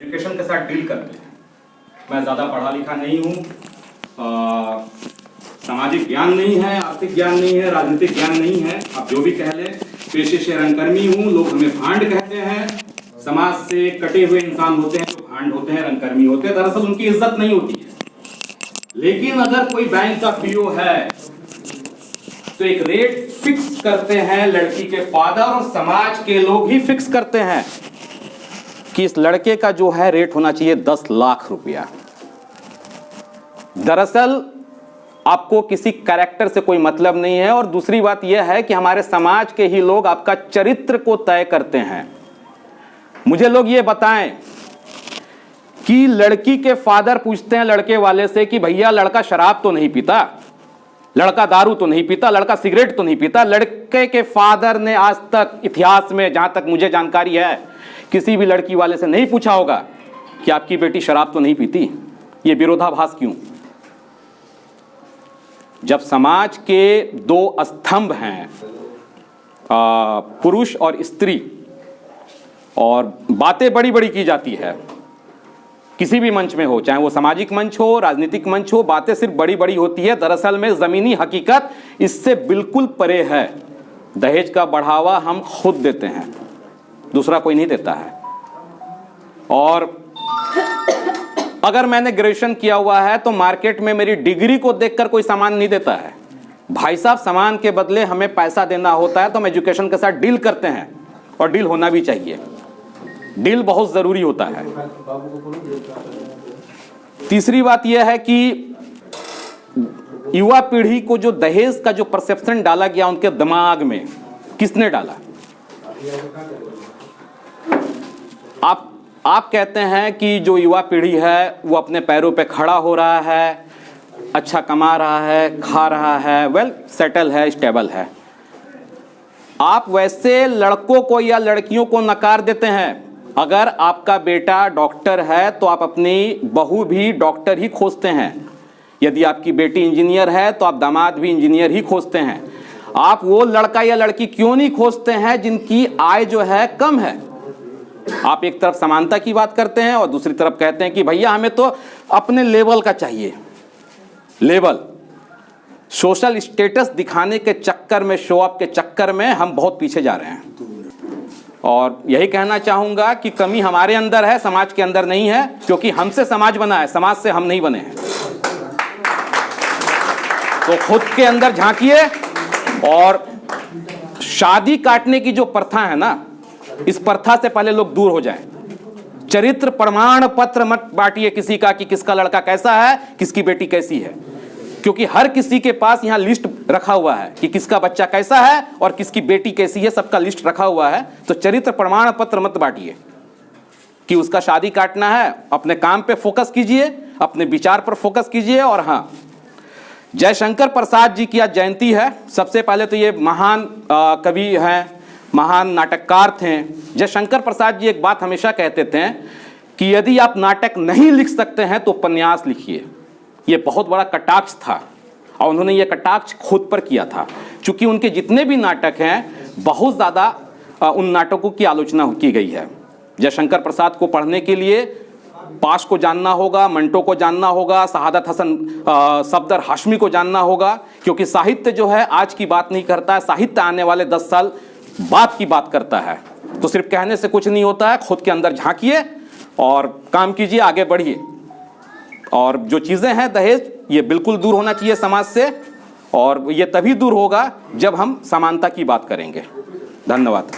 Education के साथ deal करते हैं। मैं ज़्यादा पढ़ा लिखा नहीं हूँ, सामाजिक ज्ञान नहीं है, आर्थिक ज्ञान नहीं है, राजनीतिक ज्ञान नहीं है, आप जो भी कह लें। पेशे से रंगकर्मी हूँ, लोग हमें भांड कहते हैं। समाज से कटे हुए इंसान होते हैं जो भांड होते हैं, रंगकर्मी होते हैं, दरअसल उनकी इज्जत नहीं होती है। लेकिन अगर कोई बैंक का पीओ है तो एक रेट फिक्स करते हैं लड़की के फादर, और समाज के लोग ही फिक्स करते हैं कि इस लड़के का जो है रेट होना चाहिए 10 लाख रुपया। दरअसल आपको किसी कैरेक्टर से कोई मतलब नहीं है, और दूसरी बात यह है कि हमारे समाज के ही लोग आपका चरित्र को तय करते हैं। मुझे लोग ये बताएं कि लड़की के फादर पूछते हैं लड़के वाले से कि भैया लड़का शराब तो नहीं पीता, लड़का दारू तो नहीं पीता, लड़का सिगरेट तो नहीं पीता। लड़के के फादर ने आज तक इतिहास में, जहां तक मुझे जानकारी है, किसी भी लड़की वाले से नहीं पूछा होगा कि आपकी बेटी शराब तो नहीं पीती। ये विरोधाभास क्यों? जब समाज के दो स्तंभ हैं, पुरुष और स्त्री, और बातें बड़ी बड़ी की जाती है किसी भी मंच में हो, चाहे वो सामाजिक मंच हो, राजनीतिक मंच हो, बातें सिर्फ बड़ी बड़ी होती है। दरअसल में जमीनी हकीकत इससे बिल्कुल परे है। दहेज का बढ़ावा हम खुद देते हैं, दूसरा कोई नहीं देता है। और अगर मैंने ग्रेजुएशन किया हुआ है तो मार्केट में मेरी डिग्री को देखकर कोई सामान नहीं देता है। भाई साहब, सामान के बदले हमें पैसा देना होता है तो हम एजुकेशन के साथ डील करते हैं, और डील होना भी चाहिए। डील बहुत जरूरी होता है। तीसरी बात यह है कि युवा पीढ़ी को जो दहेज का जो परसेप्शन डाला गया उनके दिमाग में, किसने डाला? आप कहते हैं कि जो युवा पीढ़ी है वो अपने पैरों पे खड़ा हो रहा है, अच्छा कमा रहा है, खा रहा है, वेल सेटल है, स्टेबल है। आप वैसे लड़कों को या लड़कियों को नकार देते हैं। अगर आपका बेटा डॉक्टर है तो आप अपनी बहू भी डॉक्टर ही खोजते हैं। यदि आपकी बेटी इंजीनियर है तो आप दामाद भी इंजीनियर ही खोजते हैं। आप वो लड़का या लड़की क्यों नहीं खोजते हैं जिनकी आय जो है कम है? आप एक तरफ समानता की बात करते हैं और दूसरी तरफ कहते हैं कि भैया हमें तो अपने लेवल का चाहिए। लेवल, सोशल स्टेटस दिखाने के चक्कर में, शो ऑफ के चक्कर में हम बहुत पीछे जा रहे हैं। और यही कहना चाहूंगा कि कमी हमारे अंदर है, समाज के अंदर नहीं है, क्योंकि हमसे समाज बना है, समाज से हम नहीं बने हैं। तो खुद के अंदर झांकिए, और शादी काटने की जो प्रथा है ना, इस प्रथा से पहले लोग दूर हो जाएं। चरित्र प्रमाण पत्र मत बांटिए किसी का कि किसका लड़का कैसा है, किसकी बेटी कैसी है, क्योंकि हर किसी के पास यहां लिस्ट रखा हुआ है कि किसका बच्चा कैसा है और किसकी बेटी कैसी है, सबका लिस्ट रखा हुआ है। तो चरित्र प्रमाण पत्र मत बांटिए कि उसका शादी काटना है। अपने काम पे फोकस कीजिए, अपने विचार पर फोकस कीजिए। और हाँ, जयशंकर प्रसाद जी की आज जयंती है। सबसे पहले तो ये महान कवि हैं, महान नाटककार थे। जयशंकर प्रसाद जी एक बात हमेशा कहते थे कि यदि आप नाटक नहीं लिख सकते हैं तो उपन्यास लिखिए। ये बहुत बड़ा कटाक्ष था, और उन्होंने ये कटाक्ष खुद पर किया था, क्योंकि उनके जितने भी नाटक हैं बहुत ज़्यादा उन नाटकों की आलोचना की गई है। जयशंकर प्रसाद को पढ़ने के लिए पाश को जानना होगा, मंटो को जानना होगा, शहादत हसन सफदर हाशमी को जानना होगा, क्योंकि साहित्य जो है आज की बात नहीं करता है, साहित्य आने वाले 10 साल बाद की बात करता है। तो सिर्फ कहने से कुछ नहीं होता है, खुद के अंदर झांकिए और काम कीजिए, आगे बढ़िए। और जो चीज़ें हैं दहेज, ये बिल्कुल दूर होना चाहिए समाज से, और ये तभी दूर होगा जब हम समानता की बात करेंगे। धन्यवाद।